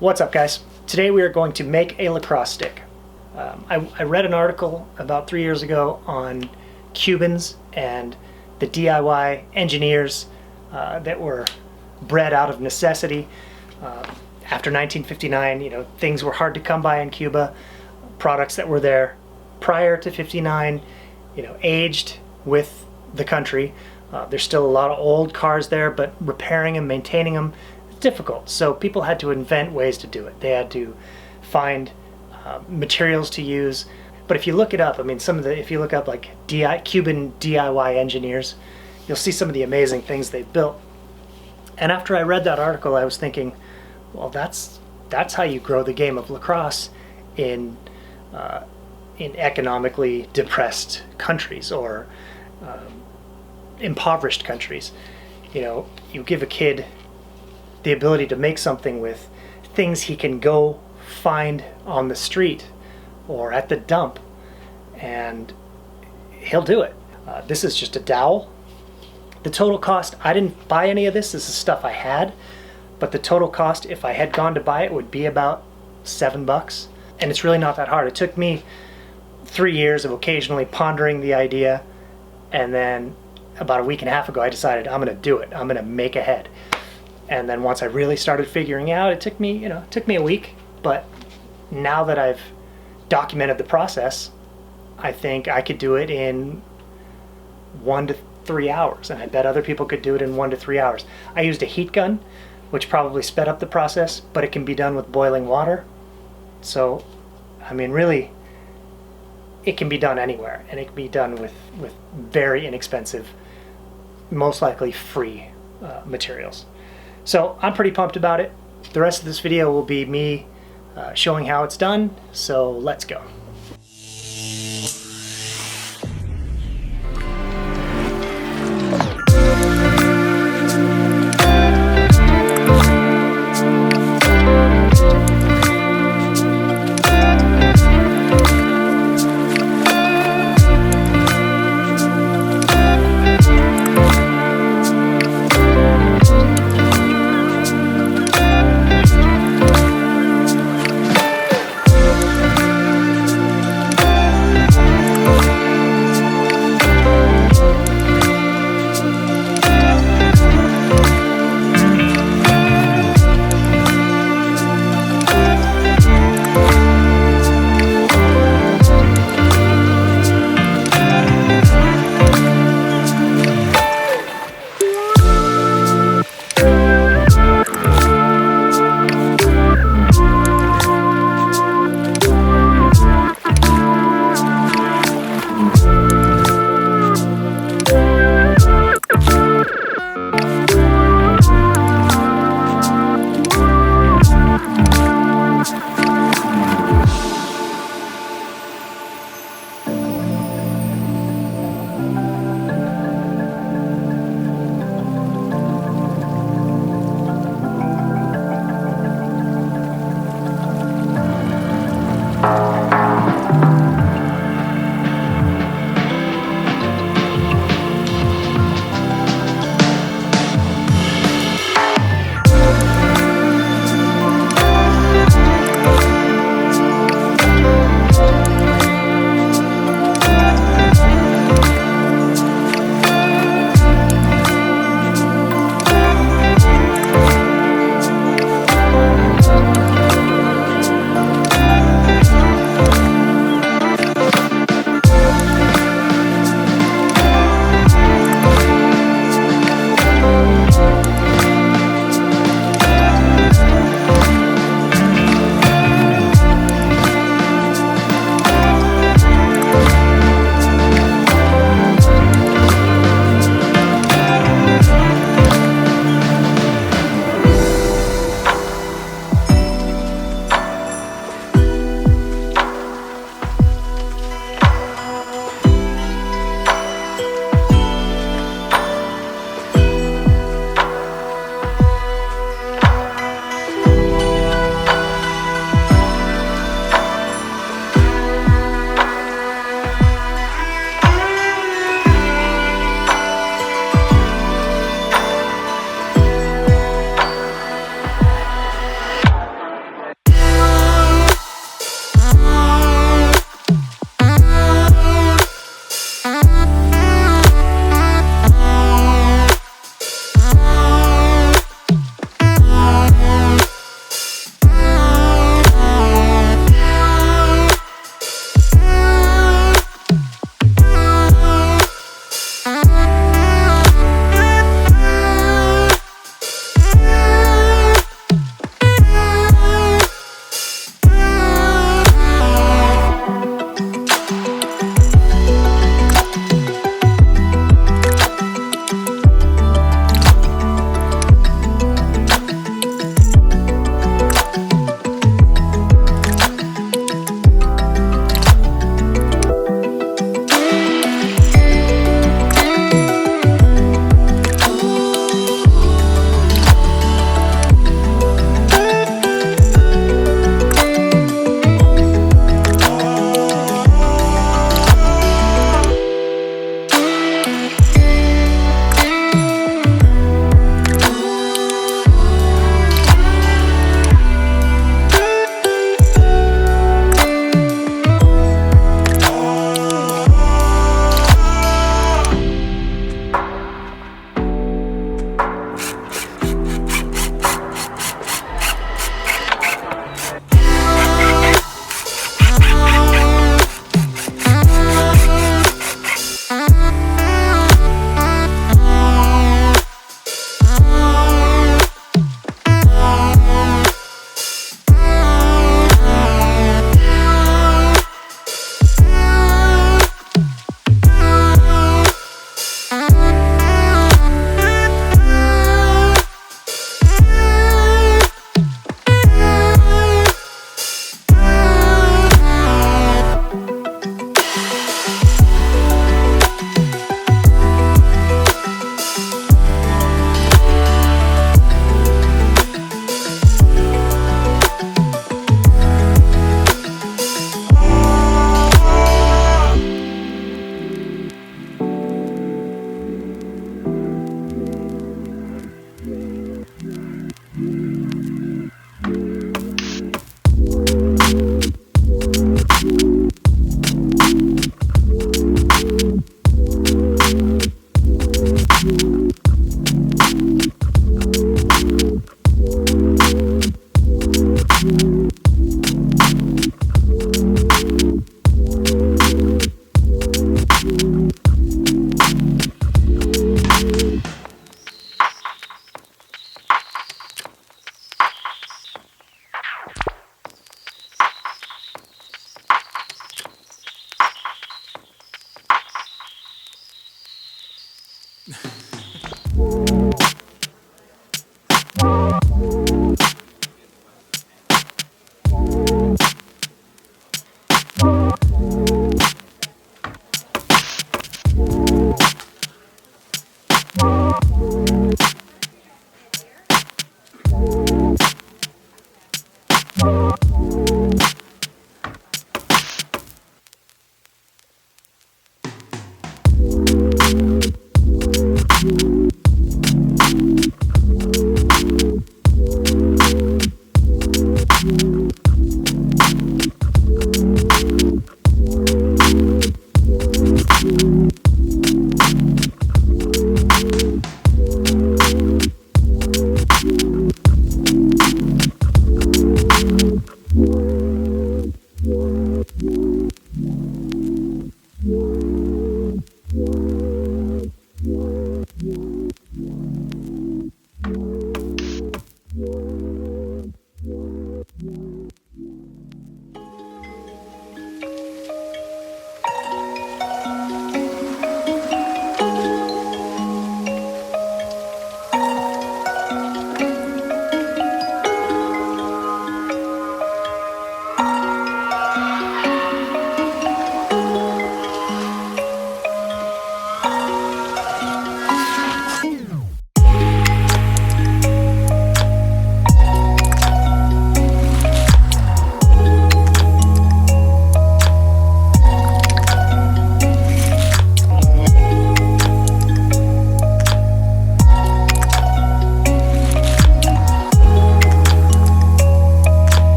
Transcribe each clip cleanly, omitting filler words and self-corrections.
What's up, guys? Today we are going to make a lacrosse stick. I read an article about 3 years ago on Cubans and the DIY engineers that were bred out of necessity. After 1959, things were hard to come by in Cuba. Products that were there prior to 59, aged with the country. There's still a lot of old cars there, but repairing them, maintaining them, difficult. So people had to invent ways to do it. They had to find materials to use. But if you look it up, if you look up like Cuban DIY engineers, you'll see some of the amazing things they've built. And after I read that article, I was thinking, well, that's how you grow the game of lacrosse in economically depressed countries or impoverished countries. You give a kid the ability to make something with things he can go find on the street or at the dump, and he'll do it. This is just a dowel. The total cost, I didn't buy any of this. This is stuff I had, but the total cost, if I had gone to buy it, would be about $7. And it's really not that hard. It took me 3 years of occasionally pondering the idea, and then about a week and a half ago I decided I'm gonna do it. I'm gonna make a head. And then once I really started figuring out, it took me a week, but now that I've documented the process, I think I could do it in 1 to 3 hours, and I bet other people could do it in 1 to 3 hours. I used a heat gun, which probably sped up the process, but it can be done with boiling water. So, really, it can be done anywhere, and it can be done with very inexpensive, most likely free materials. So I'm pretty pumped about it. The rest of this video will be me showing how it's done, so let's go.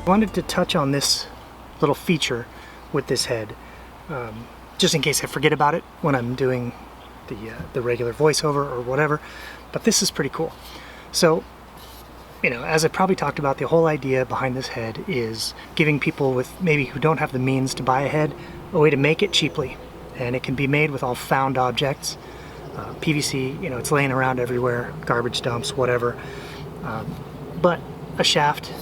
wanted to touch on this little feature with this head, just in case I forget about it when I'm doing the regular voiceover or whatever, but this is pretty cool. So, you know, as I probably talked about, the whole idea behind this head is giving people with maybe who don't have the means to buy a head a way to make it cheaply. And it can be made with all found objects. PVC, you know, it's laying around everywhere, garbage dumps, whatever. But a shaft,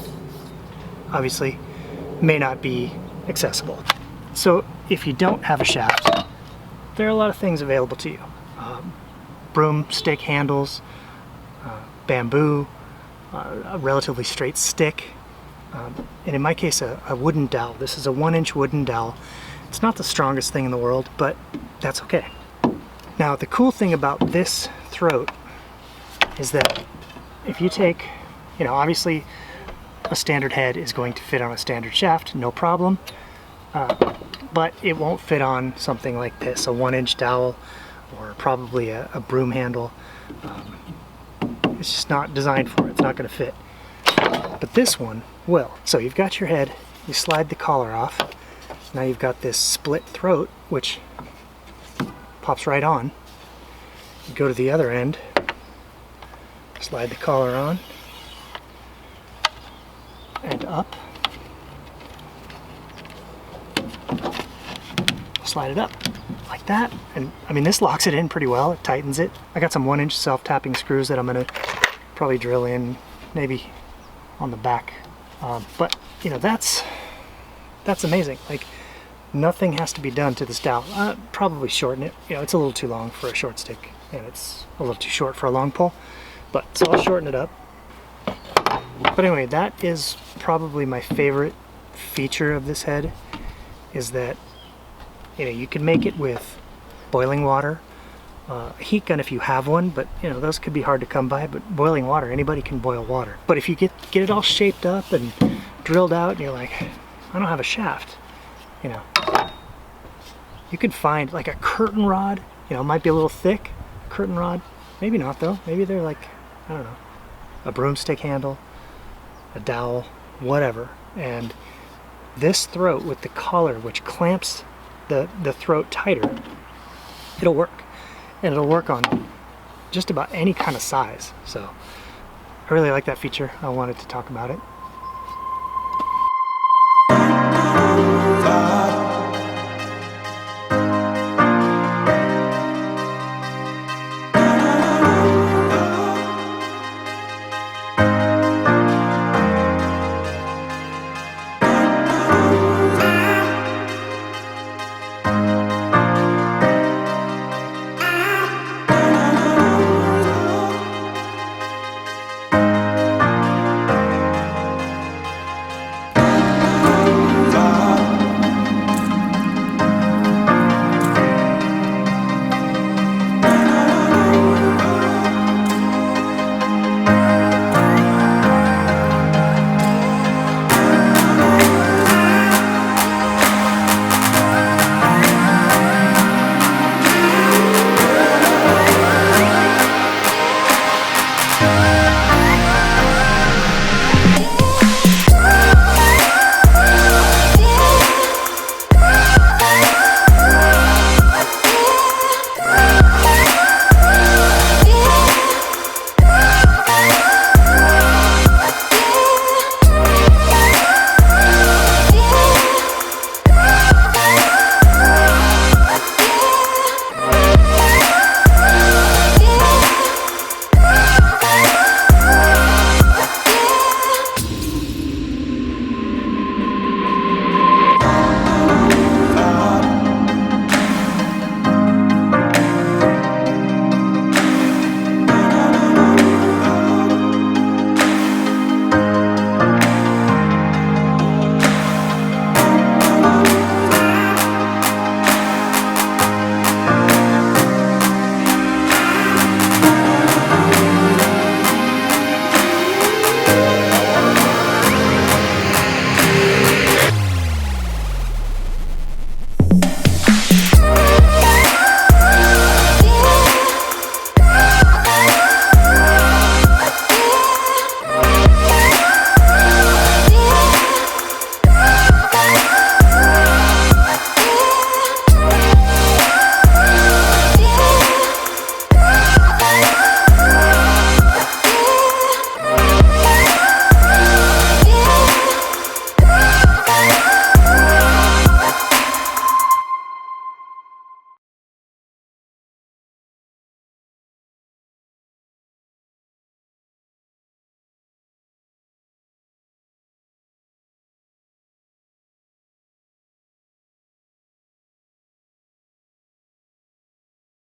obviously, may not be accessible. So if you don't have a shaft, there are a lot of things available to you. Broomstick handles, bamboo, a relatively straight stick, and in my case a wooden dowel. This is a 1-inch wooden dowel. It's not the strongest thing in the world, but that's okay. Now the cool thing about this throat is that if you take, you know, obviously a standard head is going to fit on a standard shaft, no problem, but it won't fit on something like this, a 1-inch dowel or probably a broom handle. It's just not designed for it. It's not going to fit. But this one will. So you've got your head, you slide the collar off. Now you've got this split throat, which pops right on. You go to the other end, slide the collar on, and up. Slide it up like that, and I mean, this locks it in pretty well. It tightens it. I got some 1-inch self-tapping screws that I'm gonna probably drill in maybe on the back, but you know, that's amazing. Like, nothing has to be done to this dowel. Probably shorten it. You know, it's a little too long for a short stick, and it's a little too short for a long pole, but so I'll shorten it up. But anyway, that is probably my favorite feature of this head, is that, you know, you can make it with boiling water, a heat gun if you have one, but you know, those could be hard to come by. But boiling water, anybody can boil water. But if you get it all shaped up and drilled out, and you're like, I don't have a shaft, you know, you could find like a curtain rod. You know, it might be a little thick, curtain rod. Maybe not though. Maybe they're like, I don't know, a broomstick handle, a dowel, whatever. And this throat with the collar, which clamps the throat tighter, it'll work. And it'll work on just about any kind of size. So I really like that feature. I wanted to talk about it.